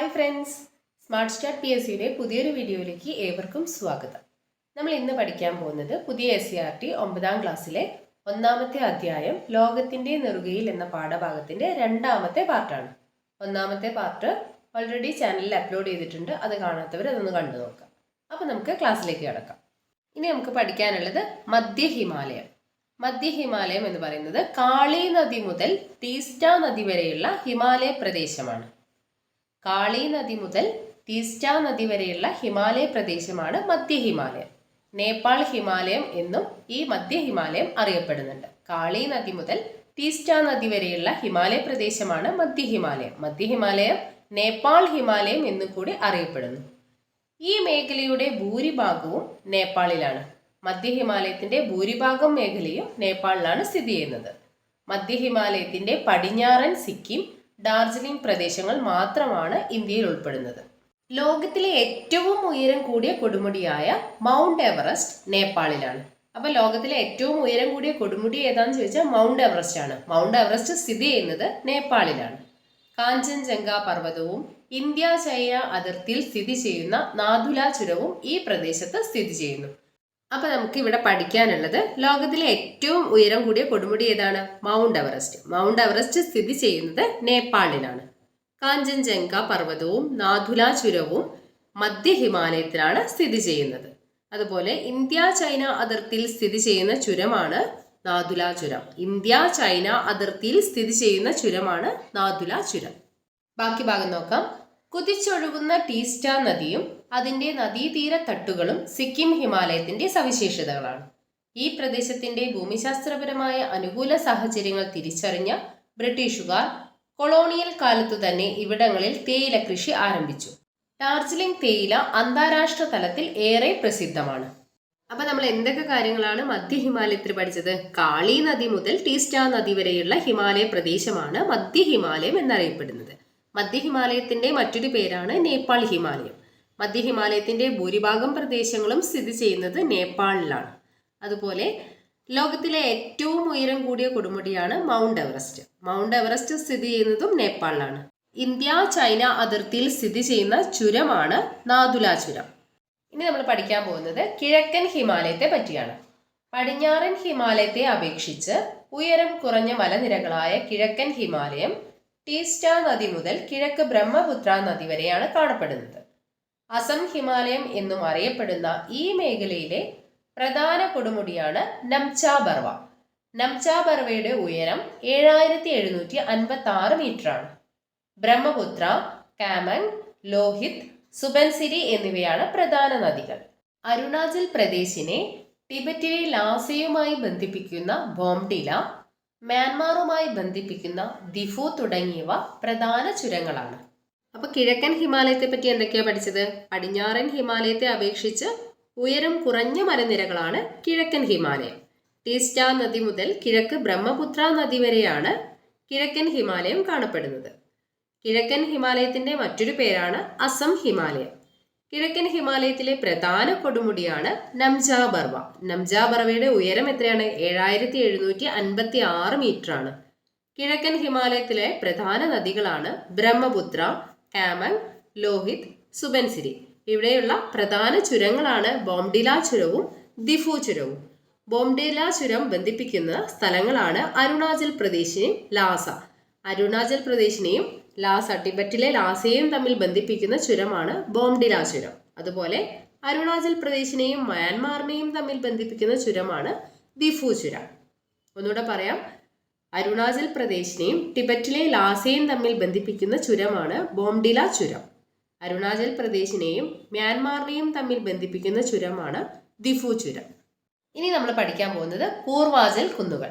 Hi friends, smart start PSCയുടെ പുതിയൊരു വീഡിയോയിലേക്ക് ഏവർക്കും സ്വാഗതം. നമ്മൾ ഇന്ന് പഠിക്കാൻ പോകുന്നത് പുതിയ SCERT 9ാം ക്ലാസ്സിലെ 1ാമത്തെ അധ്യായം ലോകത്തിൻ്റെ നെറുകയിൽ എന്ന പാഠഭാഗത്തിൻ്റെ 2ാമത്തെ പാർട്ടാണ്. 1ാമത്തെ പാർട്ട് ഓൾറെഡി ചാനലിൽ അപ്ലോഡ് ചെയ്തിട്ടുണ്ട്. അത് കാണാത്തവർ അതൊന്ന് കണ്ടു നോക്കാം. അപ്പോൾ നമുക്ക് ക്ലാസ്സിലേക്ക് കിടക്കാം. ഇനി നമുക്ക് പഠിക്കാനുള്ളത് മധ്യ ഹിമാലയം. മധ്യ ഹിമാലയം എന്ന് പറയുന്നത് കാളി നദി മുതൽ തീസ്റ്റ നദി വരെയുള്ള ഹിമാലയ പ്രദേശമാണ്. കാളി നദി മുതൽ തീസ്റ്റ നദി വരെയുള്ള ഹിമാലയ പ്രദേശമാണ് മധ്യ ഹിമാലയം. നേപ്പാൾ ഹിമാലയം എന്നും ഈ മധ്യ ഹിമാലയം അറിയപ്പെടുന്നുണ്ട്. കാളി നദി മുതൽ തീസ്റ്റ നദി വരെയുള്ള ഹിമാലയ പ്രദേശമാണ് മധ്യ ഹിമാലയം. മധ്യ ഹിമാലയം നേപ്പാൾ ഹിമാലയം എന്നും കൂടി അറിയപ്പെടുന്നു. ഈ മേഖലയുടെ ഭൂരിഭാഗവും നേപ്പാളിലാണ്. മധ്യ ഹിമാലയത്തിന്റെ ഭൂരിഭാഗം മേഖലയും നേപ്പാളിലാണ് സ്ഥിതി ചെയ്യുന്നത്. മധ്യ ഹിമാലയത്തിന്റെ പടിഞ്ഞാറൻ സിക്കിം, ഡാർജിലിംഗ് പ്രദേശങ്ങൾ മാത്രമാണ് ഇന്ത്യയിൽ ഉൾപ്പെടുന്നത്. ലോകത്തിലെ ഏറ്റവും ഉയരം കൂടിയ കൊടുമുടിയായ മൗണ്ട് എവറസ്റ്റ് നേപ്പാളിലാണ്. അപ്പൊ ലോകത്തിലെ ഏറ്റവും ഉയരം കൂടിയ കൊടുമുടി ഏതാന്ന് ചോദിച്ചാൽ മൗണ്ട് എവറസ്റ്റ് ആണ്. മൗണ്ട് എവറസ്റ്റ് സ്ഥിതി ചെയ്യുന്നത് നേപ്പാളിലാണ്. കാഞ്ചൻജംഗ പർവ്വതവും ഇന്ത്യ ചൈന അതിർത്തിയിൽ സ്ഥിതി ചെയ്യുന്ന നാഥുല ചുരവും ഈ പ്രദേശത്ത് സ്ഥിതി ചെയ്യുന്നു. അപ്പൊ നമുക്ക് ഇവിടെ പഠിക്കാനുള്ളത് ലോകത്തിലെ ഏറ്റവും ഉയരം കൂടിയ കൊടുമുടി ഏതാണ്? Mount Everest. മൗണ്ട് എവറസ്റ്റ് സ്ഥിതി ചെയ്യുന്നത് നേപ്പാളിലാണ്. കാഞ്ചൻജംഗ പർവ്വതവും നാഥുല ചുരവും മധ്യ ഹിമാലയത്തിലാണ് സ്ഥിതി ചെയ്യുന്നത്. അതുപോലെ ഇന്ത്യ ചൈന അതിർത്തിയിൽ സ്ഥിതി ചെയ്യുന്ന ചുരമാണ് നാഥുല ചുരം. ഇന്ത്യ ചൈന അതിർത്തിയിൽ സ്ഥിതി ചെയ്യുന്ന ചുരമാണ് നാഥുല ചുരം. ബാക്കി ഭാഗം നോക്കാം. കുതിച്ചൊഴുകുന്ന ടീസ്റ്റ നദിയും അതിൻ്റെ നദീതീര തട്ടുകളും സിക്കിം ഹിമാലയത്തിന്റെ സവിശേഷതകളാണ്. ഈ പ്രദേശത്തിന്റെ ഭൂമിശാസ്ത്രപരമായ അനുകൂല സാഹചര്യങ്ങൾ തിരിച്ചറിഞ്ഞ ബ്രിട്ടീഷുകാർ കൊളോണിയൽ കാലത്തു തന്നെ ഇവിടങ്ങളിൽ തേയില കൃഷി ആരംഭിച്ചു. ഡാർജിലിംഗ് തേയില അന്താരാഷ്ട്ര തലത്തിൽ ഏറെ പ്രസിദ്ധമാണ്. അപ്പൊ നമ്മൾ എന്തൊക്കെ കാര്യങ്ങളാണ് മധ്യ ഹിമാലയത്തിൽ പഠിച്ചത്? കാളി നദി മുതൽ ടീസ്റ്റ നദി വരെയുള്ള ഹിമാലയ പ്രദേശമാണ് മധ്യ ഹിമാലയം എന്നറിയപ്പെടുന്നത്. മധ്യ ഹിമാലയത്തിന്റെ മറ്റൊരു പേരാണ് നേപ്പാൾ ഹിമാലയം. മധ്യ ഹിമാലയത്തിന്റെ ഭൂരിഭാഗം പ്രദേശങ്ങളും സ്ഥിതി ചെയ്യുന്നത് നേപ്പാളിലാണ്. അതുപോലെ ലോകത്തിലെ ഏറ്റവും ഉയരം കൂടിയ കൊടുമുടിയാണ് മൗണ്ട് എവറസ്റ്റ്. മൗണ്ട് എവറസ്റ്റ് സ്ഥിതി ചെയ്യുന്നതും നേപ്പാളിലാണ്. ഇന്ത്യ ചൈന അതിർത്തിയിൽ സ്ഥിതി ചെയ്യുന്ന ചുരമാണ് നാഥുല ചുരം. ഇനി നമ്മൾ പഠിക്കാൻ പോകുന്നത് കിഴക്കൻ ഹിമാലയത്തെ പറ്റിയാണ്. പടിഞ്ഞാറൻ ഹിമാലയത്തെ അപേക്ഷിച്ച് ഉയരം കുറഞ്ഞ മലനിരകളായ കിഴക്കൻ ഹിമാലയം ടീസ്റ്റ നദി മുതൽ കിഴക്ക് ബ്രഹ്മപുത്ര നദി വരെയാണ് കാണപ്പെടുന്നത്. അസം ഹിമാലയം എന്നും അറിയപ്പെടുന്ന ഈ മേഖലയിലെ പ്രധാന കൊടുമുടിയാണ് നംച ബർവ. നംച ബർവയുടെ ഉയരം 7756 മീറ്ററാണ്. ബ്രഹ്മപുത്ര, കാമങ്, ലോഹിത്, സുബൻസിരി എന്നിവയാണ് പ്രധാന നദികൾ. അരുണാചൽ പ്രദേശിനെ ടിബറ്റിലെ ലാസയുമായി ബന്ധിപ്പിക്കുന്ന ബോംഡില, മ്യാൻമാറുമായി ബന്ധിപ്പിക്കുന്ന ദിഫു തുടങ്ങിയവ പ്രധാന ചുരങ്ങളാണ്. അപ്പൊ കിഴക്കൻ ഹിമാലയത്തെ പറ്റി എന്തൊക്കെയാ പഠിച്ചത്? പടിഞ്ഞാറൻ ഹിമാലയത്തെ അപേക്ഷിച്ച് ഉയരം കുറഞ്ഞ മലനിരകളാണ് കിഴക്കൻ ഹിമാലയം. ടീസ്റ്റ നദി മുതൽ കിഴക്ക് ബ്രഹ്മപുത്ര നദി വരെയാണ് കിഴക്കൻ ഹിമാലയം കാണപ്പെടുന്നത്. കിഴക്കൻ ഹിമാലയത്തിന്റെ മറ്റൊരു പേരാണ് അസം ഹിമാലയം. കിഴക്കൻ ഹിമാലയത്തിലെ പ്രധാന കൊടുമുടിയാണ് നംച ബർവ. നംച ബർവയുടെ ഉയരം എത്രയാണ്? 7756 മീറ്ററാണ്. കിഴക്കൻ ഹിമാലയത്തിലെ പ്രധാന നദികളാണ് ബ്രഹ്മപുത്ര, കാമങ്, ലോഹിത്, സുബൻസിരി. ഇവിടെയുള്ള പ്രധാന ചുരങ്ങളാണ് ബോംഡില ചുരവും ദിഫു ചുരവും. ബോംഡില ചുരം ബന്ധിപ്പിക്കുന്ന സ്ഥലങ്ങളാണ് അരുണാചൽ പ്രദേശിനെയും ലാസ. അരുണാചൽ പ്രദേശിനെയും ലാസ, ടിബറ്റിലെ ലാസയെയും തമ്മിൽ ബന്ധിപ്പിക്കുന്ന ചുരമാണ് ബോംഡില ചുരം. അതുപോലെ അരുണാചൽ പ്രദേശിനെയും മ്യാൻമാറിനെയും തമ്മിൽ ബന്ധിപ്പിക്കുന്ന ചുരമാണ് ദിഫു ചുരം. ഒന്നുകൂടെ പറയാം. അരുണാചൽ പ്രദേശിനെയും ടിബറ്റിലെ ലാസയും തമ്മിൽ ബന്ധിപ്പിക്കുന്ന ചുരമാണ് ബോംഡില ചുരം. അരുണാചൽ പ്രദേശിനെയും മ്യാൻമാറിനെയും തമ്മിൽ ബന്ധിപ്പിക്കുന്ന ചുരമാണ് ദിഫു ചുരം. ഇനി നമ്മൾ പഠിക്കാൻ പോകുന്നത് പൂർവാചൽ കുന്നുകൾ.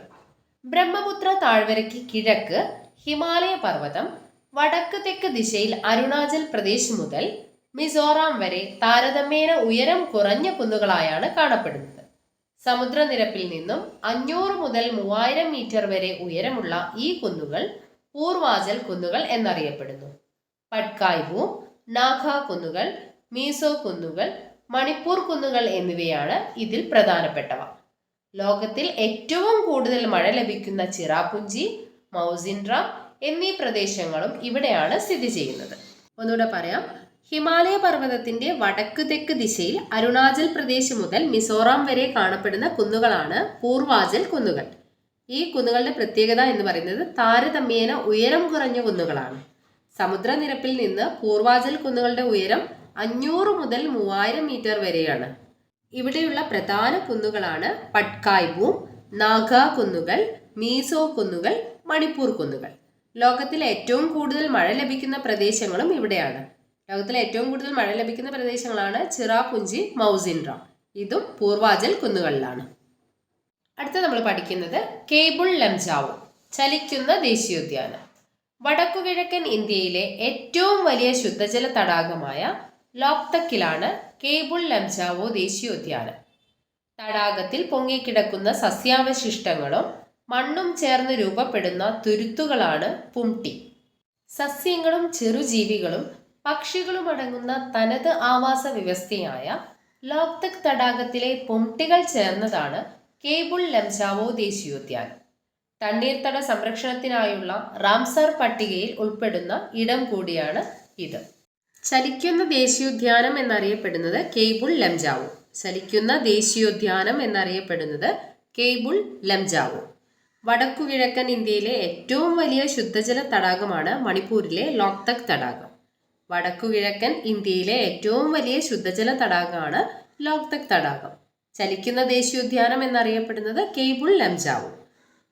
ബ്രഹ്മപുത്ര താഴ്വരയ്ക്ക് കിഴക്ക് ഹിമാലയ പർവ്വതം, വടക്ക് തെക്ക് ദിശയിൽ അരുണാചൽ പ്രദേശ് മുതൽ മിസോറാം വരെ താരതമ്യേന ഉയരം കുറഞ്ഞ കുന്നുകളായാണ് കാണപ്പെടുന്നത്. സമുദ്രനിരപ്പിൽ നിന്നും 500 മുതൽ 3000 മീറ്റർ വരെ ഉയരമുള്ള ഈ കുന്നുകൾ പൂർവാചൽ കുന്നുകൾ എന്നറിയപ്പെടുന്നു. പട്കായ്ബു, നാഗ കുന്നുകൾ, മീസോ കുന്നുകൾ, മണിപ്പൂർ കുന്നുകൾ എന്നിവയാണ് ഇതിൽ പ്രധാനപ്പെട്ടവ. ലോകത്തിൽ ഏറ്റവും കൂടുതൽ മഴ ലഭിക്കുന്ന ചിറാപുഞ്ചി, മൗസിൻഡ്ര എന്നീ പ്രദേശങ്ങളും ഇവിടെയാണ് സ്ഥിതി ചെയ്യുന്നത്. ഒന്നുകൂടെ പറയാം. ഹിമാലയ പർവ്വതത്തിന്റെ വടക്ക് തെക്ക് ദിശയിൽ അരുണാചൽ പ്രദേശ് മുതൽ മിസോറാം വരെ കാണപ്പെടുന്ന കുന്നുകളാണ് പൂർവാചൽ കുന്നുകൾ. ഈ കുന്നുകളുടെ പ്രത്യേകത എന്ന് പറയുന്നത് താരതമ്യേന ഉയരം കുറഞ്ഞ കുന്നുകളാണ്. സമുദ്രനിരപ്പിൽ നിന്ന് പൂർവാചൽ കുന്നുകളുടെ ഉയരം 500 മുതൽ 3000 മീറ്റർ വരെയാണ്. ഇവിടെയുള്ള പ്രധാന കുന്നുകളാണ് പട്കായ് ബൂം, നാഗ കുന്നുകൾ, മീസോ കുന്നുകൾ, മണിപ്പൂർ കുന്നുകൾ. ലോകത്തിലെ ഏറ്റവും കൂടുതൽ മഴ ലഭിക്കുന്ന പ്രദേശങ്ങളും ഇവിടെയാണ്. ലോകത്തിലെ ഏറ്റവും കൂടുതൽ മഴ ലഭിക്കുന്ന പ്രദേശങ്ങളാണ് ചിറാപുഞ്ചി, മൗസിൻഡ്രാം. ഇതും പൂർവാചൽ കുന്നുകളിലാണ്. അടുത്ത നമ്മൾ പഠിക്കുന്നത് കേബിൾ ലംജാവോ, ചലിക്കുന്ന ദേശീയോദ്യാനം. വടക്കുകിഴക്കൻ ഇന്ത്യയിലെ ഏറ്റവും വലിയ ശുദ്ധജല തടാകമായ ലോക്തക്കിലാണ് കേബിൾ ലംജാവോ ദേശീയോദ്യാനം. തടാകത്തിൽ പൊങ്ങിക്കിടക്കുന്ന സസ്യാവശിഷ്ടങ്ങളും മണ്ണും ചേർന്ന് രൂപപ്പെടുന്ന തുരുത്തുകളാണ് പുംടി. സസ്യങ്ങളും ചെറുജീവികളും പക്ഷികളും അടങ്ങുന്ന തനത് ആവാസ വ്യവസ്ഥയായ ലോക്തക് തടാകത്തിലെ പുംടികൾ ചേർന്നതാണ് കേബിൾ ലംജാവോ ദേശീയോദ്യാനം. തണ്ണീർത്തട സംരക്ഷണത്തിനായുള്ള റാംസർ പട്ടികയിൽ ഉൾപ്പെടുന്ന ഇടം കൂടിയാണ് ഇത്. ചലിക്കുന്ന ദേശീയോദ്യാനം എന്നറിയപ്പെടുന്നത് കേബിൾ ലംജാവോ. ചലിക്കുന്ന ദേശീയോദ്യാനം എന്നറിയപ്പെടുന്നത് കേബിൾ ലംജാവോ. വടക്കുകിഴക്കൻ ഇന്ത്യയിലെ ഏറ്റവും വലിയ ശുദ്ധജല തടാകമാണ് മണിപ്പൂരിലെ ലോക്തക് തടാകം. വടക്കുകിഴക്കൻ ഇന്ത്യയിലെ ഏറ്റവും വലിയ ശുദ്ധജല തടാകമാണ് ലോക്തക് തടാകം. ചലിക്കുന്ന ദേശീയോദ്യാനം എന്നറിയപ്പെടുന്നത് കേബിൾ ലംജാവോ.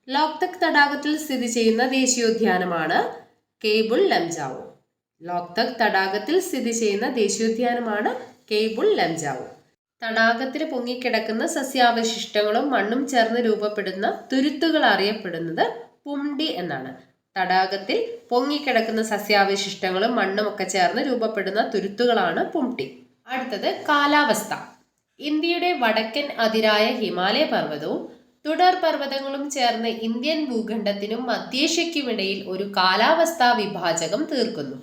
ലോക്തക് തടാകത്തിൽ സ്ഥിതി ചെയ്യുന്ന ദേശീയോദ്യാനമാണ് കേബിൾ ലംജാവോ. ലോക്തക് തടാകത്തിൽ സ്ഥിതി ചെയ്യുന്ന ദേശീയോദ്യാനമാണ് കേബിൾ ലംജാവോ. തടാകത്തിൽ പൊങ്ങിക്കിടക്കുന്ന സസ്യാവശിഷ്ടങ്ങളും മണ്ണും ചേർന്ന് രൂപപ്പെടുന്ന തുരുത്തുകൾ അറിയപ്പെടുന്നത് പുംടി എന്നാണ്. തടാകത്തിൽ പൊങ്ങിക്കിടക്കുന്ന സസ്യാവശിഷ്ടങ്ങളും മണ്ണും ഒക്കെ ചേർന്ന് രൂപപ്പെടുന്ന തുരുത്തുകളാണ് പുംടി. അടുത്തത് കാലാവസ്ഥ. ഇന്ത്യയുടെ വടക്കൻ അതിരായ ഹിമാലയ പർവ്വതവും തുടർ പർവ്വതങ്ങളും ചേർന്ന് ഇന്ത്യൻ ഭൂഖണ്ഡത്തിനും മധ്യേഷ്യയ്ക്കുമിടയിൽ ഒരു കാലാവസ്ഥാ വിഭാജകം തീർക്കുന്നു.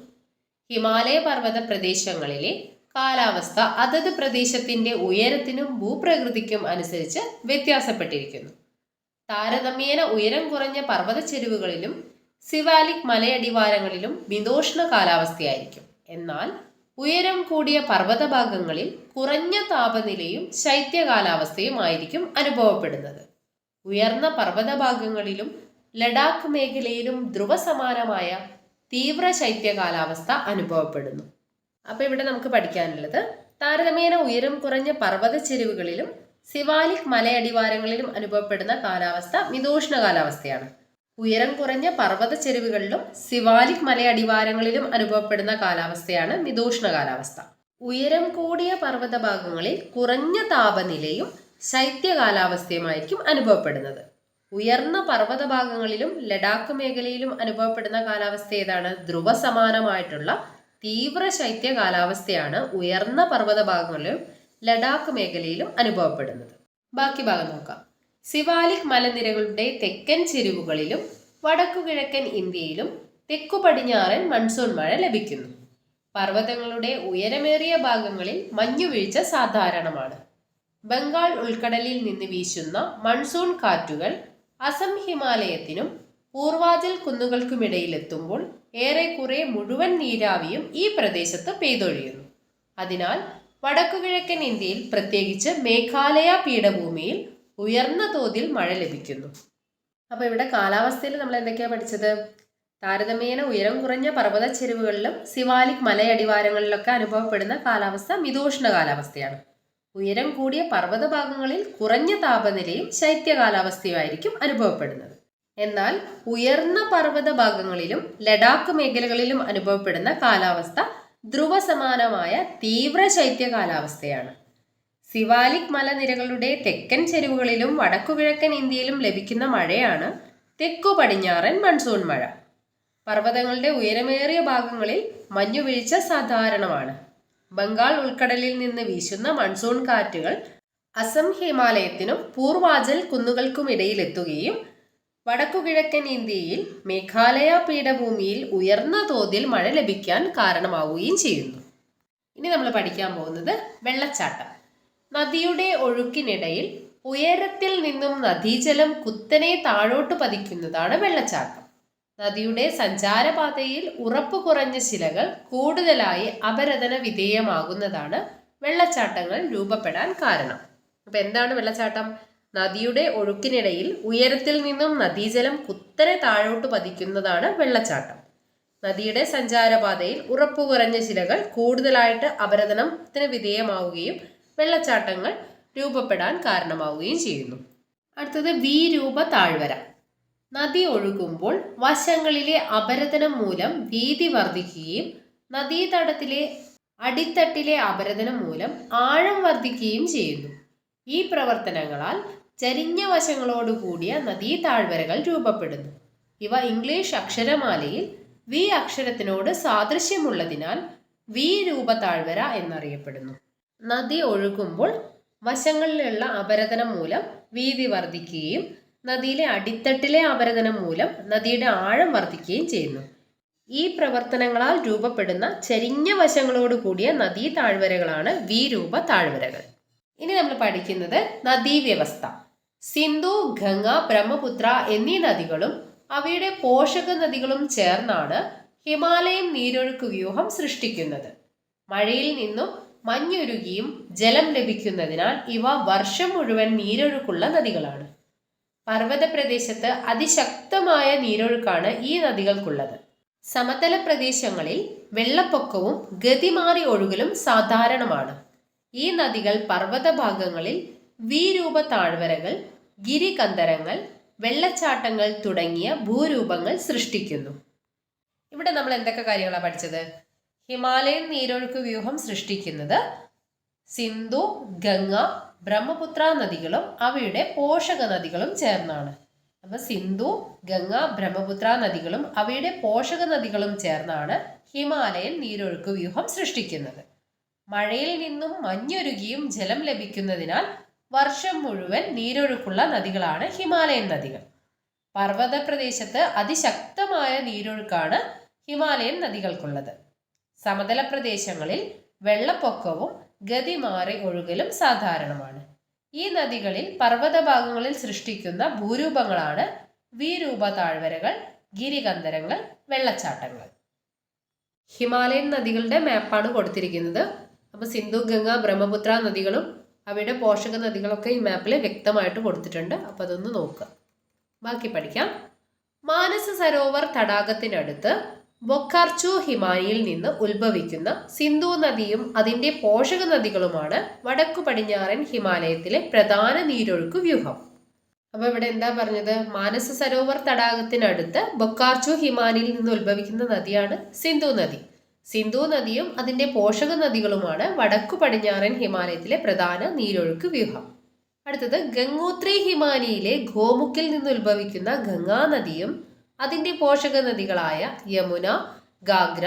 ഹിമാലയ പർവ്വത പ്രദേശങ്ങളിലെ കാലാവസ്ഥ അതത് പ്രദേശത്തിന്റെ ഉയരത്തിനും ഭൂപ്രകൃതിക്കും അനുസരിച്ച് വ്യത്യാസപ്പെട്ടിരിക്കുന്നു. താരതമ്യേന ഉയരം കുറഞ്ഞ പർവ്വത ചെരുവുകളിലും സിവാലിക് മലയടിവാരങ്ങളിലും മിതോഷ്ണ കാലാവസ്ഥയായിരിക്കും. എന്നാൽ ഉയരം കൂടിയ പർവ്വത ഭാഗങ്ങളിൽ കുറഞ്ഞ താപനിലയും ശൈത്യ കാലാവസ്ഥയുമായിരിക്കും അനുഭവപ്പെടുന്നത്. ഉയർന്ന പർവ്വത ഭാഗങ്ങളിലും ലഡാക്ക് മേഖലയിലും ധ്രുവസമാനമായ തീവ്ര ശൈത്യ കാലാവസ്ഥ അനുഭവപ്പെടുന്നു. അപ്പോൾ ഇവിടെ നമുക്ക് പഠിക്കാനുള്ളത് താരതമ്യേന ഉയരം കുറഞ്ഞ പർവ്വത ചെരുവുകളിലും സിവാലിക് മലയടിവാരങ്ങളിലും അനുഭവപ്പെടുന്ന കാലാവസ്ഥ മിതോഷ്ണ കാലാവസ്ഥയാണ്. ഉയരം കുറഞ്ഞ പർവ്വത ചെരുവുകളിലും സിവാലിക് മലയടിവാരങ്ങളിലും അനുഭവപ്പെടുന്ന കാലാവസ്ഥയാണ് മിതോഷ്ണ കാലാവസ്ഥ. ഉയരം കൂടിയ പർവ്വത ഭാഗങ്ങളിൽ കുറഞ്ഞ താപനിലയും ശൈത്യ കാലാവസ്ഥയുമായിരിക്കും അനുഭവപ്പെടുന്നത്. ഉയർന്ന പർവ്വത ഭാഗങ്ങളിലും ലഡാക്ക് മേഖലയിലും അനുഭവപ്പെടുന്ന കാലാവസ്ഥ ഏതാണ്? ധ്രുവസമാനമായിട്ടുള്ള തീവ്ര ശൈത്യ കാലാവസ്ഥയാണ് ഉയർന്ന പർവ്വത ഭാഗങ്ങളിലും ലഡാക്ക് മേഖലയിലും അനുഭവപ്പെടുന്നത്. ബാക്കി ഭാഗം നോക്കാം. സിവാലിക് മലനിരകളുടെ തെക്കൻ ചെരുവുകളിലും വടക്കുകിഴക്കൻ ഇന്ത്യയിലും തെക്കു പടിഞ്ഞാറൻ മൺസൂൺ മഴ ലഭിക്കുന്നു. പർവ്വതങ്ങളുടെ ഉയരമേറിയ ഭാഗങ്ങളിൽ മഞ്ഞുവീഴ്ച സാധാരണമാണ്. ബംഗാൾ ഉൾക്കടലിൽ നിന്ന് വീശുന്ന മൺസൂൺ കാറ്റുകൾ അസം ഹിമാലയത്തിനും പൂർവാചൽ കുന്നുകൾക്കുമിടയിലെത്തുമ്പോൾ ഏറെക്കുറെ മുഴുവൻ നീരാവിയും ഈ പ്രദേശത്ത് പെയ്തൊഴിയുന്നു. അതിനാൽ വടക്കുകിഴക്കൻ ഇന്ത്യയിൽ, പ്രത്യേകിച്ച് മേഘാലയ പീഠഭൂമിയിൽ ഉയർന്ന തോതിൽ മഴ ലഭിക്കുന്നു. അപ്പോൾ ഇവിടെ കാലാവസ്ഥയിൽ നമ്മൾ എന്തൊക്കെയാണ് പഠിച്ചത്? താരതമ്യേന ഉയരം കുറഞ്ഞ പർവ്വത ചെരുവുകളിലും സിവാലിക് മലയടിവാരങ്ങളിലൊക്കെ അനുഭവപ്പെടുന്ന കാലാവസ്ഥ മിതോഷ്ണ കാലാവസ്ഥയാണ്. ഉയരം കൂടിയ പർവ്വത ഭാഗങ്ങളിൽ കുറഞ്ഞ താപനിലയും ശൈത്യ കാലാവസ്ഥയുമായിരിക്കും അനുഭവപ്പെടുന്നത്. എന്നാൽ ഉയർന്ന പർവ്വത ഭാഗങ്ങളിലും ലഡാക്ക് മേഖലകളിലും അനുഭവപ്പെടുന്ന കാലാവസ്ഥ ധ്രുവസമാനമായ തീവ്ര ശൈത്യ കാലാവസ്ഥയാണ്. സിവാലിക് മലനിരകളുടെ തെക്കൻ ചെരുവുകളിലും വടക്കുകിഴക്കൻ ഇന്ത്യയിലും ലഭിക്കുന്ന മഴയാണ് തെക്കു പടിഞ്ഞാറൻ മൺസൂൺ മഴ. പർവ്വതങ്ങളുടെ ഉയരമേറിയ ഭാഗങ്ങളിൽ മഞ്ഞുവീഴ്ച സാധാരണമാണ്. ബംഗാൾ ഉൾക്കടലിൽ നിന്ന് വീശുന്ന മൺസൂൺ കാറ്റുകൾ അസം ഹിമാലയത്തിനും പൂർവാചൽ കുന്നുകൾക്കുമിടയിലെത്തുകയും വടക്കുകിഴക്കൻ ഇന്ത്യയിൽ മേഘാലയ പീഠഭൂമിയിൽ ഉയർന്ന തോതിൽ മഴ ലഭിക്കാൻ കാരണമാവുകയും ചെയ്യുന്നു. ഇനി നമ്മൾ പഠിക്കാൻ പോകുന്നത് വെള്ളച്ചാട്ടം. നദിയുടെ ഒഴുക്കിനിടയിൽ ഉയരത്തിൽ നിന്നും നദീജലം കുത്തനെ താഴോട്ട് പതിക്കുന്നതാണ് വെള്ളച്ചാട്ടം. നദിയുടെ സഞ്ചാരപാതയിൽ ഉറപ്പു കുറഞ്ഞ ശിലകൾ കൂടുതലായി അപരദന വിധേയമാകുന്നതാണ് വെള്ളച്ചാട്ടങ്ങൾ രൂപപ്പെടാൻ കാരണം. അപ്പൊ എന്താണ് വെള്ളച്ചാട്ടം? നദിയുടെ ഒഴുക്കിനിടയിൽ ഉയരത്തിൽ നിന്നും നദീജലം കുത്തനെ താഴോട്ട് പതിക്കുന്നതാണ് വെള്ളച്ചാട്ടം. നദിയുടെ സഞ്ചാരപാതയിൽ ഉറപ്പു കുറഞ്ഞ ശിലകൾ കൂടുതലായിട്ട് അപരദനത്തിന് വിധേയമാവുകയും വെള്ളച്ചാട്ടങ്ങൾ രൂപപ്പെടാൻ കാരണമാവുകയും ചെയ്യുന്നു. അടുത്തത് വി രൂപ താഴ്വര. നദി ഒഴുകുമ്പോൾ വശങ്ങളിലെ അപരദനം മൂലം വീതി വർദ്ധിക്കുകയും നദീതടത്തിലെ അടിത്തട്ടിലെ അപരദനം മൂലം ആഴം വർദ്ധിക്കുകയും ചെയ്യുന്നു. ഈ പ്രവർത്തനങ്ങളാൽ ചരിഞ്ഞ വശങ്ങളോടുകൂടിയ നദീ താഴ്വരകൾ രൂപപ്പെടുന്നു. ഇവ ഇംഗ്ലീഷ് അക്ഷരമാലയിൽ വി അക്ഷരത്തിനോട് സാദൃശ്യമുള്ളതിനാൽ വി രൂപ താഴ്വര എന്നറിയപ്പെടുന്നു. നദി ഒഴുകുമ്പോൾ വശങ്ങളിലുള്ള അപരദനം മൂലം വീതി വർദ്ധിക്കുകയും നദിയിലെ അടിത്തട്ടിലെ അപരദനം മൂലം നദിയുടെ ആഴം വർദ്ധിക്കുകയും ചെയ്യുന്നു. ഈ പ്രവർത്തനങ്ങളാൽ രൂപപ്പെടുന്ന ചരിഞ്ഞ വശങ്ങളോട് കൂടിയ നദീ താഴ്വരകളാണ് വി രൂപ താഴ്വരകൾ. ഇനി നമ്മൾ പഠിക്കുന്നത് നദീവ്യവസ്ഥ. സിന്ധു, ഗംഗ, ബ്രഹ്മപുത്ര എന്നീ നദികളും അവയുടെ പോഷക നദികളും ചേർന്നാണ് ഹിമാലയം നീരൊഴുക്ക് വ്യൂഹം സൃഷ്ടിക്കുന്നത്. മഴയിൽ നിന്നും മഞ്ഞുരുകിയും ജലം ലഭിക്കുന്നതിനാൽ ഇവ വർഷം മുഴുവൻ നീരൊഴുക്കുള്ള നദികളാണ്. പർവ്വത പ്രദേശത്ത് അതിശക്തമായ നീരൊഴുക്കാണ് ഈ നദികൾക്കുള്ളത്. സമതല പ്രദേശങ്ങളിൽ വെള്ളപ്പൊക്കവും ഗതിമാറി ഒഴുകലും സാധാരണമാണ്. ഈ നദികൾ പർവ്വത ഭാഗങ്ങളിൽ വി രൂപ താഴ്വരകൾ, ഗിരികന്ധരങ്ങൾ, വെള്ളച്ചാട്ടങ്ങൾ തുടങ്ങിയ ഭൂരൂപങ്ങൾ സൃഷ്ടിക്കുന്നു. ഇവിടെ നമ്മൾ എന്തൊക്കെ കാര്യങ്ങളാണ് പഠിച്ചത്? ഹിമാലയൻ നീരൊഴുക്ക് വ്യൂഹം സൃഷ്ടിക്കുന്നത് സിന്ധു, ഗംഗ, ബ്രഹ്മപുത്ര നദികളും അവയുടെ പോഷക നദികളും ചേർന്നാണ്. അപ്പൊ സിന്ധു, ഗംഗ, ബ്രഹ്മപുത്ര നദികളും അവയുടെ പോഷക നദികളും ചേർന്നാണ് ഹിമാലയൻ നീരൊഴുക്ക് വ്യൂഹം സൃഷ്ടിക്കുന്നത്. മഴയിൽ നിന്നും മഞ്ഞൊരുകിയും ജലം ലഭിക്കുന്നതിനാൽ വർഷം മുഴുവൻ നീരൊഴുക്കുള്ള നദികളാണ് ഹിമാലയൻ നദികൾ. പർവ്വത പ്രദേശത്ത് അതിശക്തമായ നീരൊഴുക്കാണ് ഹിമാലയൻ നദികൾക്കുള്ളത്. സമതല പ്രദേശങ്ങളിൽ വെള്ളപ്പൊക്കവും ഗതിമാറി ഒഴുകലും സാധാരണമാണ്. ഈ നദികളിൽ പർവ്വത ഭാഗങ്ങളിൽ സൃഷ്ടിക്കുന്ന ഭൂരൂപങ്ങളാണ് വി രൂപ താഴ്വരകൾ, ഗിരികന്ധരങ്ങൾ, വെള്ളച്ചാട്ടങ്ങൾ. ഹിമാലയൻ നദികളുടെ മാപ്പാണ് കൊടുത്തിരിക്കുന്നത്. അപ്പോൾ സിന്ധു, ഗംഗ, ബ്രഹ്മപുത്ര നദികളും അവയുടെ പോഷക നദികളൊക്കെ ഈ മാപ്പിൽ വ്യക്തമായിട്ട് കൊടുത്തിട്ടുണ്ട്. അപ്പോൾ അതൊന്ന് നോക്കുക. ബാക്കി പഠിക്കാം. മാനസ സരോവർ തടാകത്തിനടുത്ത് ബൊക്കാർച്ചു ഹിമാനിയിൽ നിന്ന് ഉത്ഭവിക്കുന്ന സിന്ധു നദിയും അതിൻ്റെ പോഷക നദികളുമാണ് വടക്കു പടിഞ്ഞാറൻ ഹിമാലയത്തിലെ പ്രധാന നീരൊഴുക്ക് വ്യൂഹം. അപ്പോൾ ഇവിടെ എന്താ പറഞ്ഞത്? മാനസ സരോവർ തടാകത്തിനടുത്ത് ബൊക്കാർച്ചു ഹിമാനിയിൽ നിന്ന് ഉത്ഭവിക്കുന്ന നദിയാണ് സിന്ധു നദി. സിന്ധു നദിയും അതിൻ്റെ പോഷക നദികളുമാണ് വടക്കു പടിഞ്ഞാറൻ ഹിമാലയത്തിലെ പ്രധാന നീരൊഴുക്ക് വ്യൂഹം. അടുത്തത് ഗംഗോത്രി ഹിമാനിയിലെ ഗോമുഖിൽ നിന്ന് ഉത്ഭവിക്കുന്ന ഗംഗാ നദിയും അതിൻ്റെ പോഷക നദികളായ യമുന, ഗാഗ്ര,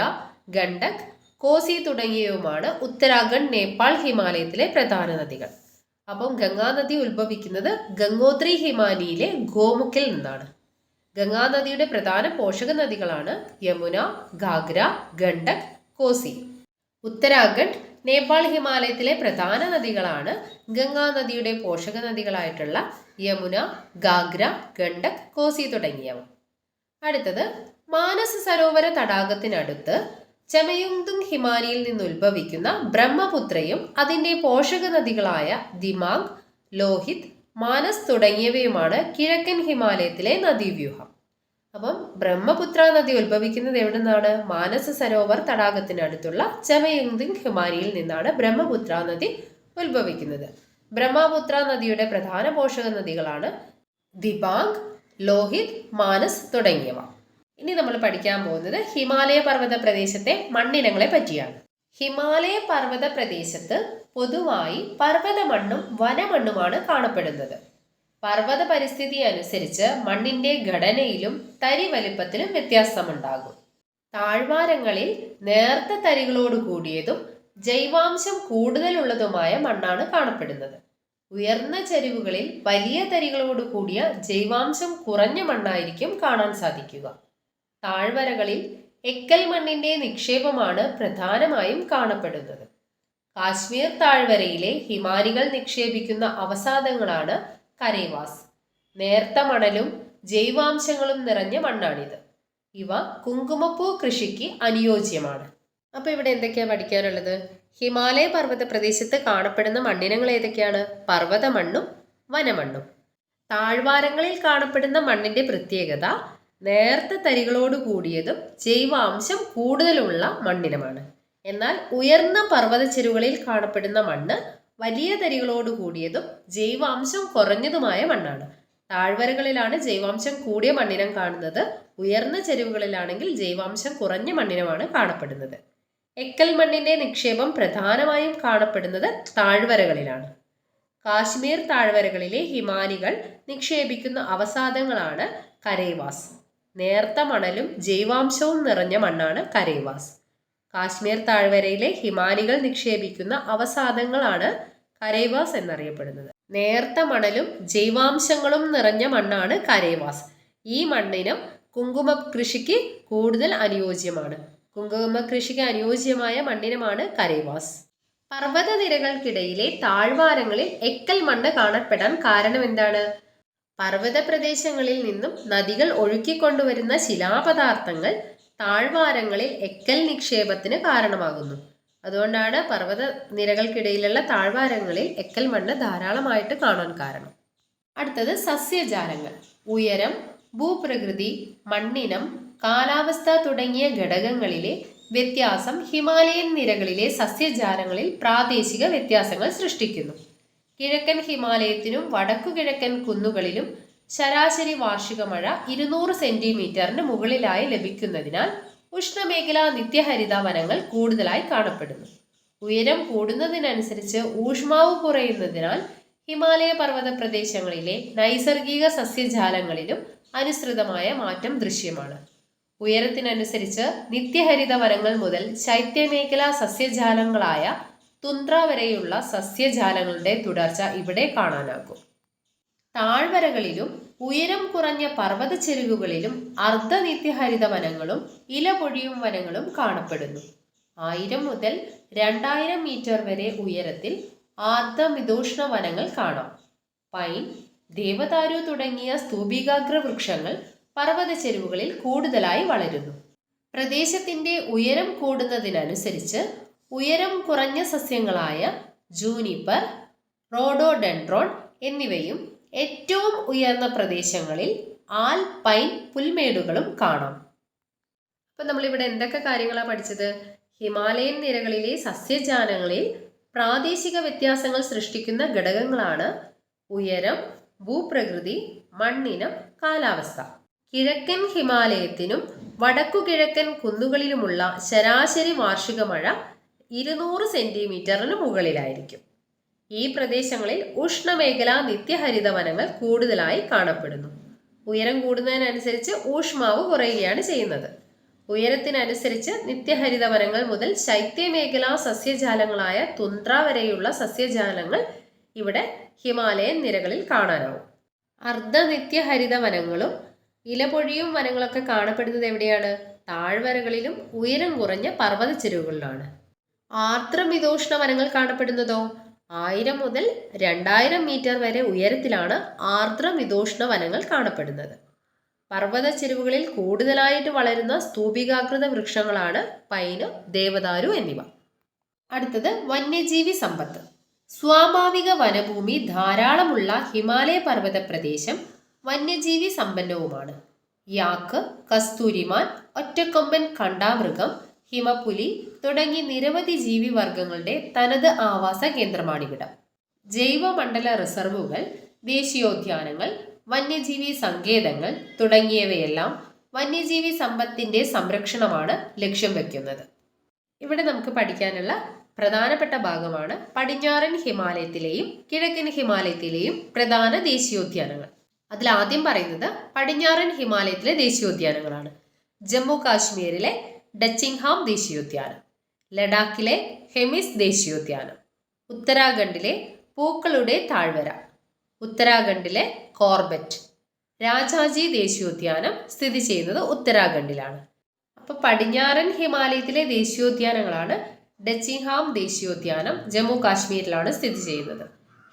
ഗണ്ഡക്, കോസി തുടങ്ങിയവയുമാണ് ഉത്തരാഖണ്ഡ്, നേപ്പാൾ ഹിമാലയത്തിലെ പ്രധാന നദികൾ. അപ്പം ഗംഗാനദി ഉത്ഭവിക്കുന്നത് ഗംഗോത്രി ഹിമാനിയിലെ ഗോമുഖിൽ നിന്നാണ്. ഗംഗാനദിയുടെ പ്രധാന പോഷക നദികളാണ് യമുന, ഗാഗ്ര, ഗണ്ഡക്, കോസി. ഉത്തരാഖണ്ഡ്, നേപ്പാൾ ഹിമാലയത്തിലെ പ്രധാന നദികളാണ് ഗംഗാനദിയുടെ പോഷക നദികളായിട്ടുള്ള യമുന, ഗാഗ്ര, ഗണ്ഡക്, കോസി തുടങ്ങിയവ. അടുത്തത് മാനസ സരോവര തടാകത്തിനടുത്ത് ചമയുങ്തുങ് ഹിമാനിയിൽ നിന്ന് ഉത്ഭവിക്കുന്ന ബ്രഹ്മപുത്രയും അതിൻ്റെ പോഷക നദികളായ ദിമാങ്, ലോഹിത്, മാനസ് തുടങ്ങിയവയുമാണ് കിഴക്കൻ ഹിമാലയത്തിലെ നദീവ്യൂഹം. അപ്പം ബ്രഹ്മപുത്ര നദി ഉത്ഭവിക്കുന്നത് എവിടെ നിന്നാണ്? മാനസ സരോവർ തടാകത്തിനടുത്തുള്ള ചമയുങ്തുങ് ഹിമാനിയിൽ നിന്നാണ് ബ്രഹ്മപുത്ര നദി ഉത്ഭവിക്കുന്നത്. ബ്രഹ്മപുത്ര നദിയുടെ പ്രധാന പോഷക നദികളാണ് ദിബാങ്, ലോഹിത്, മാനസ് തുടങ്ങിയവ. ഇനി നമ്മൾ പഠിക്കാൻ പോകുന്നത് ഹിമാലയ പർവ്വത പ്രദേശത്തെ മണ്ണിനങ്ങളെ പറ്റിയാണ്. ഹിമാലയ പർവ്വത പ്രദേശത്ത് പൊതുവായി പർവ്വത മണ്ണും വനമണ്ണുമാണ് കാണപ്പെടുന്നത്. പർവ്വത പരിസ്ഥിതി അനുസരിച്ച് മണ്ണിന്റെ ഘടനയിലും തരി വലിപ്പത്തിലും വ്യത്യാസമുണ്ടാകും. താഴ്വാരങ്ങളിൽ നേർത്ത തരികളോട് കൂടിയതും ജൈവാംശം കൂടുതലുള്ളതുമായ മണ്ണാണ് കാണപ്പെടുന്നത്. ഉയർന്ന ചരിവുകളിൽ വലിയ തരികളോട് കൂടിയ ജൈവാംശം കുറഞ്ഞ മണ്ണായിരിക്കും കാണാൻ സാധിക്കുക. താഴ്വരകളിൽ എക്കൽ മണ്ണിന്റെ നിക്ഷേപമാണ് പ്രധാനമായും കാണപ്പെടുന്നത്. കാശ്മീർ താഴ്വരയിലെ ഹിമാനികൾ നിക്ഷേപിക്കുന്ന അവസാദങ്ങളാണ് കരേവാസ്. നേർത്ത മണലും ജൈവാംശങ്ങളും നിറഞ്ഞ മണ്ണാണിത്. ഇവ കുങ്കുമപ്പൂ കൃഷിക്ക് അനുയോജ്യമാണ്. അപ്പോൾ ഇവിടെ എന്തൊക്കെയാണ് പഠിക്കാനുള്ളത്? ഹിമാലയ പർവ്വത പ്രദേശത്ത് കാണപ്പെടുന്ന മണ്ണിനങ്ങൾ ഏതൊക്കെയാണ്? പർവ്വത മണ്ണും വനമണ്ണും. താഴ്വാരങ്ങളിൽ കാണപ്പെടുന്ന മണ്ണിന്റെ പ്രത്യേകത നേർത്ത തരികളോട് കൂടിയതും ജൈവാംശം കൂടുതലുള്ള മണ്ണിനമാണ്. എന്നാൽ ഉയർന്ന പർവ്വത ചെരുവുകളിൽ കാണപ്പെടുന്ന മണ്ണ് വലിയ തരികളോട് കൂടിയതും ജൈവാംശം കുറഞ്ഞതുമായ മണ്ണാണ്. താഴ്വരകളിലാണ് ജൈവാംശം കൂടിയ മണ്ണിനം കാണുന്നത്. ഉയർന്ന ചെരുവുകളിലാണെങ്കിൽ ജൈവാംശം കുറഞ്ഞ മണ്ണിനമാണ് കാണപ്പെടുന്നത്. എക്കൽ മണ്ണിന്റെ നിക്ഷേപം പ്രധാനമായും കാണപ്പെടുന്നത് താഴ്വരകളിലാണ്. കാശ്മീർ താഴ്വരകളിലെ ഹിമാനികൾ നിക്ഷേപിക്കുന്ന അവസാദങ്ങളാണ് കരൈവാസ്. നേർത്ത മണലും ജൈവാംശവും നിറഞ്ഞ മണ്ണാണ് കരൈവാസ്. കാശ്മീർ താഴ്വരയിലെ ഹിമാനികൾ നിക്ഷേപിക്കുന്ന അവസാദങ്ങളാണ് കരൈവാസ് എന്നറിയപ്പെടുന്നത്. നേർത്ത മണലും ജൈവാംശങ്ങളും നിറഞ്ഞ മണ്ണാണ് കരൈവാസ്. ഈ മണ്ണിനം കുങ്കുമ കൃഷിക്ക് കൂടുതൽ അനുയോജ്യമാണ്. കുങ്കുമ കൃഷിക്ക് അനുയോജ്യമായ മണ്ണിനമാണ് കരൈവാസ്. പർവ്വതനിരകൾക്കിടയിലെ താഴ്വാരങ്ങളിൽ എക്കൽ മണ്ണ് കാണപ്പെടാൻ കാരണം എന്താണ്? പർവ്വത പ്രദേശങ്ങളിൽ നിന്നും നദികൾ ഒഴുക്കിക്കൊണ്ടുവരുന്ന ശിലാപദാർത്ഥങ്ങൾ താഴ്വാരങ്ങളിൽ എക്കൽ നിക്ഷേപത്തിന് കാരണമാകുന്നു. അതുകൊണ്ടാണ് പർവ്വത നിരകൾക്കിടയിലുള്ള താഴ്വാരങ്ങളിൽ എക്കൽ മണ്ണ് ധാരാളമായിട്ട് കാണാൻ കാരണം. അടുത്തത് സസ്യജാലങ്ങൾ. ഉയരം, ഭൂപ്രകൃതി, മണ്ണിനം, കാലാവസ്ഥ തുടങ്ങിയ ഘടകങ്ങളിലെ വ്യത്യാസം ഹിമാലയൻ നിരകളിലെ സസ്യജാലങ്ങളിൽ പ്രാദേശിക വ്യത്യാസങ്ങൾ സൃഷ്ടിക്കുന്നു. കിഴക്കൻ ഹിമാലയത്തിനും വടക്കു കിഴക്കൻ കുന്നുകളിലും ശരാശരി വാർഷിക മഴ 200 സെന്റിമീറ്ററിന് മുകളിലായി ലഭിക്കുന്നതിനാൽ ഉഷ്ണമേഖലാ നിത്യഹരിത വനങ്ങൾ കൂടുതലായി കാണപ്പെടുന്നു. ഉയരം കൂടുന്നതിനനുസരിച്ച് ഊഷ്മാവ് കുറയുന്നതിനാൽ ഹിമാലയ പർവ്വത പ്രദേശങ്ങളിലെ നൈസർഗിക സസ്യജാലങ്ങളിലും അനുസൃതമായ മാറ്റം ദൃശ്യമാണ്. ഉയരത്തിനനുസരിച്ച് നിത്യഹരിത വനങ്ങൾ മുതൽ ശൈത്യമേഖലാ സസ്യജാലങ്ങളായ തുന്ദ്ര വരെയുള്ള സസ്യജാലങ്ങളുടെ തുടർച്ച ഇവിടെ കാണാനാകും. താഴ്വരകളിലും ഉയരം കുറഞ്ഞ പർവ്വത ചെരുവുകളിലും അർദ്ധനിത്യഹരിത വനങ്ങളും ഇലപൊഴിയും വനങ്ങളും കാണപ്പെടുന്നു. 1000 മുതൽ 2000 മീറ്റർ വരെ ഉയരത്തിൽ ആർദ്ധമിതോഷ്ണ വനങ്ങൾ കാണാം. പൈൻ, ദേവദാരു തുടങ്ങിയ സ്തൂപികാഗ്ര വൃക്ഷങ്ങൾ പർവ്വത ചെരുവുകളിൽ കൂടുതലായി വളരുന്നു. പ്രദേശത്തിന്റെ ഉയരം കൂടുന്നതിനനുസരിച്ച് ഉയരം കുറഞ്ഞ സസ്യങ്ങളായ ജൂനിപ്പർ, റോഡോഡെൻഡ്രോൺ എന്നിവയും ഏറ്റവും ഉയർന്ന പ്രദേശങ്ങളിൽ ആൽപൈൻ പുൽമേടുകളും കാണാം. അപ്പം നമ്മളിവിടെ എന്തൊക്കെ കാര്യങ്ങളാണ് പഠിച്ചത്? ഹിമാലയൻ നിരകളിലെ സസ്യജാലങ്ങളിൽ പ്രാദേശിക വ്യത്യാസങ്ങൾ സൃഷ്ടിക്കുന്ന ഘടകങ്ങളാണ് ഉയരം, ഭൂപ്രകൃതി, മണ്ണിനം, കാലാവസ്ഥ. കിഴക്കൻ ഹിമാലയത്തിനും വടക്കു കിഴക്കൻ കുന്നുകളിലുമുള്ള ശരാശരി വാർഷിക മഴ 200 സെന്റിമീറ്ററിന് മുകളിലായിരിക്കും. ഈ പ്രദേശങ്ങളിൽ ഉഷ്ണമേഖലാ നിത്യഹരിത വനങ്ങൾ കൂടുതലായി കാണപ്പെടുന്നു. ഉയരം കൂടുന്നതിനനുസരിച്ച് ഊഷ്മാവ് കുറയുകയാണ് ചെയ്യുന്നത്. ഉയരത്തിനനുസരിച്ച് നിത്യഹരിത വനങ്ങൾ മുതൽ ശൈത്യമേഖലാ സസ്യജാലങ്ങളായ തുന്ദ്ര വരെയുള്ള സസ്യജാലങ്ങൾ ഇവിടെ ഹിമാലയൻ നിരകളിൽ കാണാനാവും. അർദ്ധനിത്യഹരിത വനങ്ങളും ഇലപൊഴിയും വനങ്ങളൊക്കെ കാണപ്പെടുന്നത് എവിടെയാണ്? താഴ്വരകളിലും ഉയരം കുറഞ്ഞ പർവ്വത ചെരുവുകളിലാണ്. ആർദ്രമിതോഷ്ണ വനങ്ങൾ കാണപ്പെടുന്നതോ 1000 മുതൽ 2000 മീറ്റർ വരെ ഉയരത്തിലാണ് ആർദ്രമിതോഷ്ണ വനങ്ങൾ കാണപ്പെടുന്നത്. പർവ്വത ചെരുവുകളിൽ കൂടുതലായിട്ട് വളരുന്ന സ്തൂപികാകൃത വൃക്ഷങ്ങളാണ് പൈന്, ദേവദാരു എന്നിവ. അടുത്തത് വന്യജീവി സമ്പത്ത്. സ്വാഭാവിക വനഭൂമി ധാരാളമുള്ള ഹിമാലയ പർവ്വത പ്രദേശം വന്യജീവി സമ്പന്നവുമാണ്. യാക്ക്, കസ്തൂരിമാൻ, ഒറ്റക്കൊമ്പൻ കണ്ടാമൃഗം, ഹിമപ്പുലി തുടങ്ങി നിരവധി ജീവിവർഗങ്ങളുടെ തനത് ആവാസ കേന്ദ്രമാണിവിടം. ജൈവമണ്ഡല റിസർവുകൾ, ദേശീയോദ്യാനങ്ങൾ, വന്യജീവി സങ്കേതങ്ങൾ തുടങ്ങിയവയെല്ലാം വന്യജീവി സമ്പത്തിന്റെ സംരക്ഷണമാണ് ലക്ഷ്യം വയ്ക്കുന്നത്. ഇവിടെ നമുക്ക് പഠിക്കാനുള്ള പ്രധാനപ്പെട്ട ഭാഗമാണ് പടിഞ്ഞാറൻ ഹിമാലയത്തിലെയും കിഴക്കൻ ഹിമാലയത്തിലെയും പ്രധാന ദേശീയോദ്യാനങ്ങൾ. അതിൽ ആദ്യം പറയുന്നത് പടിഞ്ഞാറൻ ഹിമാലയത്തിലെ ദേശീയോദ്യാനങ്ങളാണ്. ജമ്മു കാശ്മീരിലെ ഡച്ചിങ്ഹാം ദേശീയോദ്യാനം, ലഡാക്കിലെ ഹെമിസ് ദേശീയോദ്യാനം, ഉത്തരാഖണ്ഡിലെ പൂക്കളുടെ താഴ്വര, ഉത്തരാഖണ്ഡിലെ കോർബറ്റ്, രാജാജി ദേശീയോദ്യാനം സ്ഥിതി ചെയ്യുന്നത് ഉത്തരാഖണ്ഡിലാണ്. അപ്പോൾ പടിഞ്ഞാറൻ ഹിമാലയത്തിലെ ദേശീയോദ്യാനങ്ങളാണ് ഡച്ചിങ്ഹാം ദേശീയോദ്യാനം, ജമ്മു കാശ്മീരിലാണ് സ്ഥിതി ചെയ്യുന്നത്.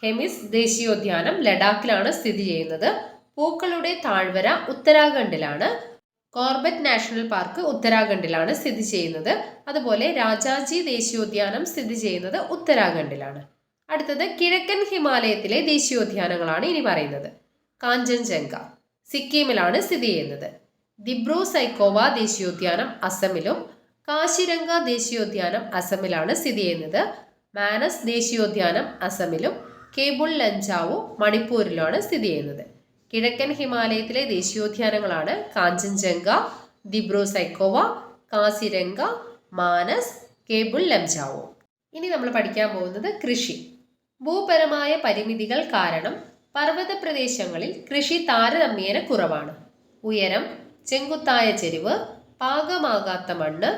ഹെമിസ് ദേശീയോദ്യാനം ലഡാക്കിലാണ് സ്ഥിതി ചെയ്യുന്നത്. പൂക്കളുടെ താഴ്വര ഉത്തരാഖണ്ഡിലാണ്. കോർബറ്റ് നാഷണൽ പാർക്ക് ഉത്തരാഖണ്ഡിലാണ് സ്ഥിതി ചെയ്യുന്നത്. അതുപോലെ രാജാജി ദേശീയോദ്യാനം സ്ഥിതി ചെയ്യുന്നത് ഉത്തരാഖണ്ഡിലാണ്. അടുത്തത് കിഴക്കൻ ഹിമാലയത്തിലെ ദേശീയോദ്യാനങ്ങളാണ് ഇനി പറയുന്നത്. കാഞ്ചൻജംഗ സിക്കിമിലാണ് സ്ഥിതി ചെയ്യുന്നത്. ദിബ്രു സൈഖോവ ദേശീയോദ്യാനം അസമിലും കാശിരംഗ ദേശീയോദ്യാനം അസമിലാണ് സ്ഥിതി ചെയ്യുന്നത്. മാനസ് ദേശീയോദ്യാനം അസമിലും കേബിൾ ലംജാവു മണിപ്പൂരിലാണ് സ്ഥിതി ചെയ്യുന്നത്. കിഴക്കൻ ഹിമാലയത്തിലെ ദേശീയോദ്യാനങ്ങളാണ് കാഞ്ചൻജംഗ, ദിബ്രു സൈഖോവ, കാസിരംഗ, മാനസ്, കേബിൾ ലംജാവു. ഇനി നമ്മൾ പഠിക്കാൻ പോകുന്നത് കൃഷി. ഭൂപരമായ പരിമിതികൾ കാരണം പർവ്വത പ്രദേശങ്ങളിൽ കൃഷി താരതമ്യേന കുറവാണ്. ഉയരം, ചെങ്കുത്തായ ചെരിവ്, പാകമാകാത്ത മണ്ണ്,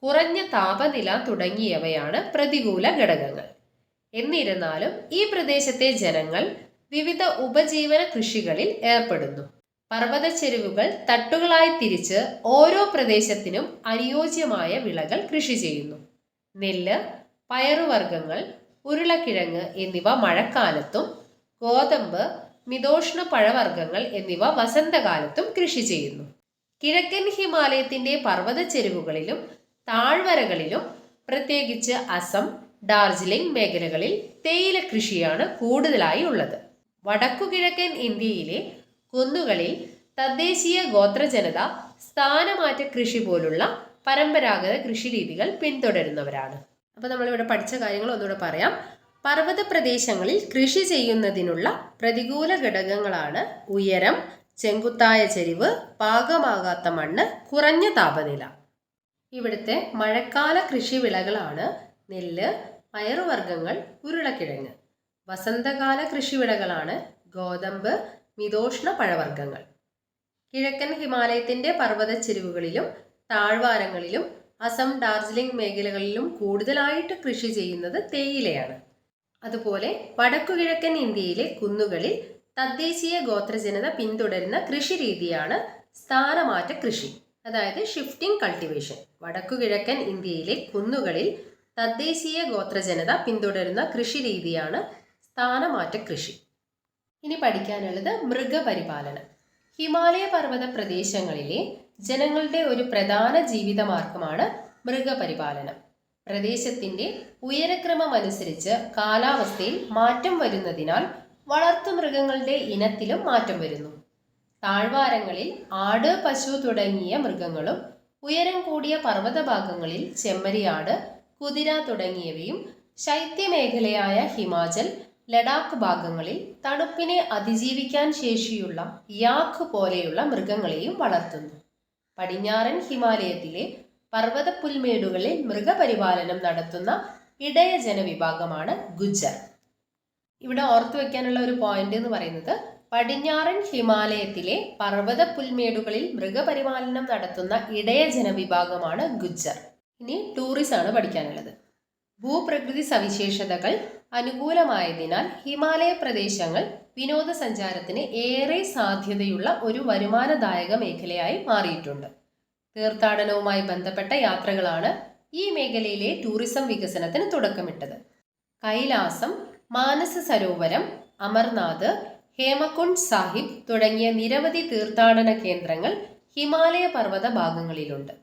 കുറഞ്ഞ താപനില തുടങ്ങിയവയാണ് പ്രതികൂല ഘടകങ്ങൾ. എന്നിരുന്നാലും ഈ പ്രദേശത്തെ ജനങ്ങൾ വിവിധ ഉപജീവന കൃഷികളിൽ ഏർപ്പെടുന്നു. പർവ്വത ചെരുവുകൾ തട്ടുകളായി തിരിച്ച് ഓരോ പ്രദേശത്തിനും അനുയോജ്യമായ വിളകൾ കൃഷി ചെയ്യുന്നു. നെല്ല്, പയറുവർഗ്ഗങ്ങൾ, ഉരുളക്കിഴങ്ങ് എന്നിവ മഴക്കാലത്തും ഗോതമ്പ്, മിതോഷ്ണ പഴവർഗ്ഗങ്ങൾ എന്നിവ വസന്തകാലത്തും കൃഷി ചെയ്യുന്നു. കിഴക്കൻ ഹിമാലയത്തിന്റെ പർവ്വത ചെരുവുകളിലും താഴ്വരകളിലും പ്രത്യേകിച്ച് അസം, ഡാർജിലിംഗ് മേഖലകളിൽ തേയില കൃഷിയാണ് കൂടുതലായി ഉള്ളത്. വടക്കുകിഴക്കൻ ഇന്ത്യയിലെ കുന്നുകളിൽ തദ്ദേശീയ ഗോത്രജനത സ്ഥാനമാറ്റ കൃഷി പോലുള്ള പരമ്പരാഗത കൃഷി രീതികൾ പിന്തുടരുന്നവരാണ്. അപ്പോൾ നമ്മളിവിടെ പഠിച്ച കാര്യങ്ങൾ ഒന്നുകൂടെ പറയാം. പർവ്വത പ്രദേശങ്ങളിൽ കൃഷി ചെയ്യുന്നതിനുള്ള പ്രതികൂല ഘടകങ്ങളാണ് ഉയരം, ചെങ്കുത്തായ ചെരിവ്, പാകമാകാത്ത മണ്ണ്, കുറഞ്ഞ താപനില. ഇവിടുത്തെ മഴക്കാല കൃഷി വിളകളാണ് നെല്ല്, പയറുവർഗ്ഗങ്ങൾ, ഉരുളക്കിഴങ്ങ്. വസന്തകാല കൃഷിവിളകളാണ് ഗോതമ്പ്, മിതോഷ്ണ പഴവർഗ്ഗങ്ങൾ. കിഴക്കൻ ഹിമാലയത്തിന്റെ പർവ്വത ചെരുവുകളിലും താഴ്വാരങ്ങളിലും അസം, ഡാർജിലിംഗ് മേഖലകളിലും കൂടുതലായിട്ട് കൃഷി ചെയ്യുന്നത് തേയിലയാണ്. അതുപോലെ വടക്കുകിഴക്കൻ ഇന്ത്യയിലെ കുന്നുകളിൽ തദ്ദേശീയ ഗോത്രജനത പിന്തുടരുന്ന കൃഷി രീതിയാണ് സ്ഥാനമാറ്റ കൃഷി, അതായത് ഷിഫ്റ്റിംഗ് കൾട്ടിവേഷൻ. വടക്കുകിഴക്കൻ ഇന്ത്യയിലെ കുന്നുകളിൽ തദ്ദേശീയ ഗോത്രജനത പിന്തുടരുന്ന കൃഷി രീതിയാണ് സ്ഥാനമാറ്റ കൃഷി. ഇനി പഠിക്കാനുള്ളത് മൃഗപരിപാലനം. ഹിമാലയ പർവ്വത പ്രദേശങ്ങളിലെ ജനങ്ങളുടെ ഒരു പ്രധാന ജീവിതമാർഗമാണ് മൃഗപരിപാലനം. പ്രദേശത്തിന്റെ ഉയരക്രമം അനുസരിച്ച് കാലാവസ്ഥയിൽ മാറ്റം വരുന്നതിനാൽ വളർത്തുമൃഗങ്ങളുടെ ഇനത്തിലും മാറ്റം വരുന്നു. താഴ്വാരങ്ങളിൽ ആട്, പശു തുടങ്ങിയ മൃഗങ്ങളും ഉയരം കൂടിയ പർവ്വത ഭാഗങ്ങളിൽ ചെമ്മരിയാട്, കുതിര തുടങ്ങിയവയും ശൈത്യമേഖലയായ ഹിമാചൽ, ലഡാക്ക് ഭാഗങ്ങളിൽ തണുപ്പിനെ അതിജീവിക്കാൻ ശേഷിയുള്ള യാക്ക് പോലെയുള്ള മൃഗങ്ങളെയും വളർത്തുന്നു. പടിഞ്ഞാറൻ ഹിമാലയത്തിലെ പർവ്വത പുൽമേടുകളിൽ മൃഗപരിപാലനം നടത്തുന്ന ഇടയ ജനവിഭാഗമാണ് ഗുജ്ജർ. ഇവിടെ ഓർത്തു വെക്കാനുള്ള ഒരു പോയിന്റ് എന്ന് പറയുന്നത് പടിഞ്ഞാറൻ ഹിമാലയത്തിലെ പർവ്വത പുൽമേടുകളിൽ മൃഗപരിപാലനം നടത്തുന്ന ഇടയ ജനവിഭാഗമാണ് ഗുജ്ജർ. ഇനി ടൂറിസം ആണ് പഠിക്കാനുള്ളത്. ഭൂപ്രകൃതി സവിശേഷതകൾ അനുകൂലമായതിനാൽ ഹിമാലയ പ്രദേശങ്ങൾ വിനോദസഞ്ചാരത്തിന് ഏറെ സാധ്യതയുള്ള ഒരു വരുമാനദായക മേഖലയായി മാറിയിട്ടുണ്ട്. തീർത്ഥാടനവുമായി ബന്ധപ്പെട്ട യാത്രകളാണ് ഈ മേഖലയിലെ ടൂറിസം വികസനത്തിന് തുടക്കമിട്ടത്. കൈലാസം, മാനസ സരോവരം, അമർനാഥ്, ഹേമകുണ്ട് സാഹിബ് തുടങ്ങിയ നിരവധി തീർത്ഥാടന കേന്ദ്രങ്ങൾ ഹിമാലയ പർവ്വത ഭാഗങ്ങളിലുണ്ട്.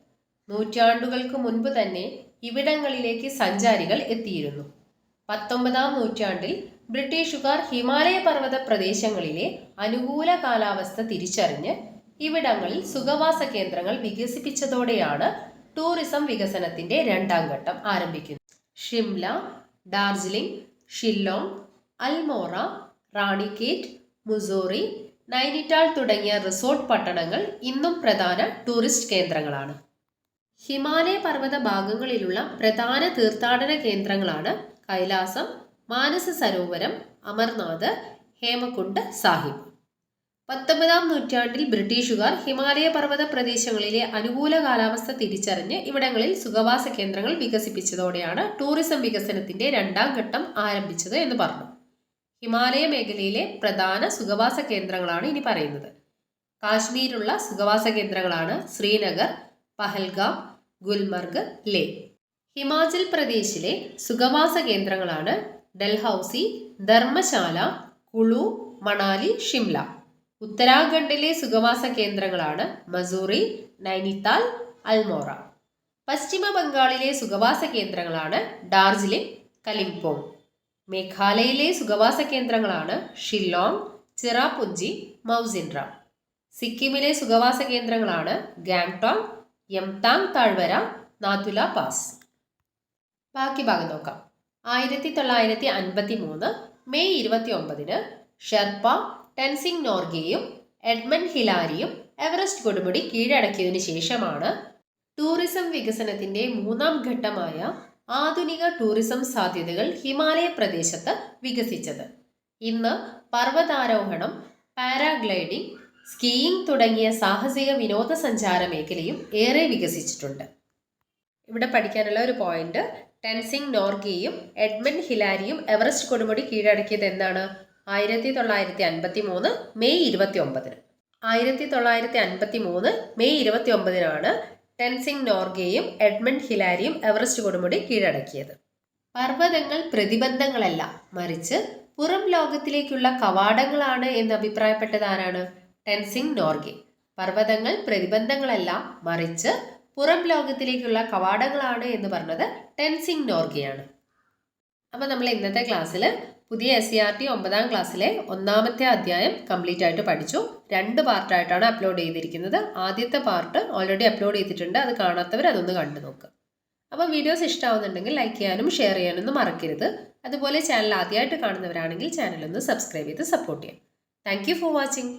നൂറ്റാണ്ടുകൾക്ക് മുൻപ് തന്നെ ഇവിടങ്ങളിലേക്ക് സഞ്ചാരികൾ എത്തിയിരുന്നു. 19-ാം നൂറ്റാണ്ടിൽ ബ്രിട്ടീഷുകാർ ഹിമാലയ പർവ്വത പ്രദേശങ്ങളിലെ അനുകൂല കാലാവസ്ഥ തിരിച്ചറിഞ്ഞ് ഇവിടങ്ങളിൽ സുഖവാസ കേന്ദ്രങ്ങൾ വികസിപ്പിച്ചതോടെയാണ് ടൂറിസം വികസനത്തിന്റെ രണ്ടാം ഘട്ടം ആരംഭിക്കുന്നത്. ഷിംല, ഡാർജിലിംഗ്, ഷില്ലോങ്, അൽമോറ, റാണിക്കേറ്റ്, മുസോറി, നൈനിറ്റാൾ തുടങ്ങിയ റിസോർട്ട് പട്ടണങ്ങൾ ഇന്നും പ്രധാന ടൂറിസ്റ്റ് കേന്ദ്രങ്ങളാണ്. ഹിമാലയ പർവ്വത ഭാഗങ്ങളിലുള്ള പ്രധാന തീർത്ഥാടന കേന്ദ്രങ്ങളാണ് കൈലാസം, മാനസ സരോവരം, അമർനാഥ്, ഹേമകുണ്ട് സാഹിബ്. 19-ാം നൂറ്റാണ്ടിൽ ബ്രിട്ടീഷുകാർ ഹിമാലയ പർവ്വത പ്രദേശങ്ങളിലെ അനുകൂല കാലാവസ്ഥ തിരിച്ചറിഞ്ഞ് ഇവിടങ്ങളിൽ സുഖവാസ കേന്ദ്രങ്ങൾ വികസിപ്പിച്ചതോടെയാണ് ടൂറിസം വികസനത്തിന്റെ രണ്ടാം ഘട്ടം ആരംഭിച്ചത് എന്ന് പറഞ്ഞു. ഹിമാലയ മേഖലയിലെ പ്രധാന സുഖവാസ കേന്ദ്രങ്ങളാണ് ഇനി പറയുന്നത്. കാശ്മീരിലുള്ള സുഖവാസ കേന്ദ്രങ്ങളാണ് ശ്രീനഗർ, പഹൽഗാം, ഗുൽമർഗ്, ലേ. ഹിമാചൽ പ്രദേശിലെ സുഖവാസ കേന്ദ്രങ്ങളാണ് ഡൽഹൌസി, ധർമ്മശാല, കുളു, മണാലി, ഷിംല. ഉത്തരാഖണ്ഡിലെ സുഖവാസ കേന്ദ്രങ്ങളാണ് മസൂറി, നൈനിത്താൽ, അൽമോറ. പശ്ചിമ ബംഗാളിലെ സുഖവാസ കേന്ദ്രങ്ങളാണ് ഡാർജിലിംഗ്, കലിംപോങ്. മേഘാലയയിലെ സുഖവാസ കേന്ദ്രങ്ങളാണ് ഷില്ലോങ്, ചിറാപുഞ്ചി, മൗസിൻറാം. സിക്കിമിലെ സുഖവാസ കേന്ദ്രങ്ങളാണ് ഗാംഗ്ടോങ്, യംതാങ് താഴ്വര, നാഥുല പാസ്. ബാക്കി ഭാഗം നോക്കാം. 1953 മെയ് 29 ഷെർപ്പ ടെൻസിംഗ് നോർഗെയും എഡ്മണ്ട് ഹിലാരിയും എവറസ്റ്റ് കൊടുമുടി കീഴടക്കിയതിനു ശേഷമാണ് ടൂറിസം വികസനത്തിന്റെ മൂന്നാം ഘട്ടമായ ആധുനിക ടൂറിസം സാധ്യതകൾ ഹിമാലയ പ്രദേശത്ത് വികസിച്ചത്. ഇന്ന് പർവ്വതാരോഹണം, പാരാഗ്ലൈഡിംഗ്, സ്കീയിങ് തുടങ്ങിയ സാഹസിക വിനോദസഞ്ചാര മേഖലയും ഏറെ വികസിച്ചിട്ടുണ്ട്. ഇവിടെ പഠിക്കാനുള്ള ഒരു പോയിന്റ്, ടെൻസിംഗ് നോർഗെയും എഡ്മണ്ട് ഹിലാരിയും എവറസ്റ്റ് കൊടുമുടി കീഴടക്കിയത് എന്നാണ്? 1953 മെയ് 29. 1953 മെയ് 29 ടെൻസിംഗ് നോർഗെയും എഡ്മണ്ട് ഹിലാരിയും എവറസ്റ്റ് കൊടുമുടി കീഴടക്കിയത്. പർവ്വതങ്ങൾ പ്രതിബന്ധങ്ങളല്ല, മറിച്ച് പുറം ലോകത്തിലേക്കുള്ള കവാടങ്ങളാണ് എന്ന് അഭിപ്രായപ്പെട്ടത് ആരാണ്? ടെൻസിംഗ് നോർഗെ. പർവ്വതങ്ങൾ പ്രതിബന്ധങ്ങളല്ല, മറിച്ച് പുറം ലോകത്തിലേക്കുള്ള കവാടങ്ങളാണ് എന്ന് പറഞ്ഞത് ടെൻസിംഗ് നോർഗെയാണ്. അപ്പോൾ നമ്മൾ ഇന്നത്തെ ക്ലാസ്സിൽ പുതിയ SCERT 9ാം ക്ലാസ്സിലെ 1ാമത്തെ അധ്യായം കംപ്ലീറ്റ് ആയിട്ട് പഠിച്ചു. 2 പാർട്ടായിട്ടാണ് അപ്ലോഡ് ചെയ്തിരിക്കുന്നത്. ആദ്യത്തെ പാർട്ട് ഓൾറെഡി അപ്ലോഡ് ചെയ്തിട്ടുണ്ട്, അത് കാണാത്തവർ അതൊന്ന് കണ്ടു നോക്കുക. അപ്പോൾ വീഡിയോസ് ഇഷ്ടമാവുന്നുണ്ടെങ്കിൽ ലൈക്ക് ചെയ്യാനും ഷെയർ ചെയ്യാനൊന്നും മറക്കരുത്. അതുപോലെ ചാനൽ ആദ്യമായിട്ട് കാണുന്നവരാണെങ്കിൽ ചാനൽ ഒന്ന് സബ്സ്ക്രൈബ് ചെയ്ത് സപ്പോർട്ട് ചെയ്യാം. Thank you for watching.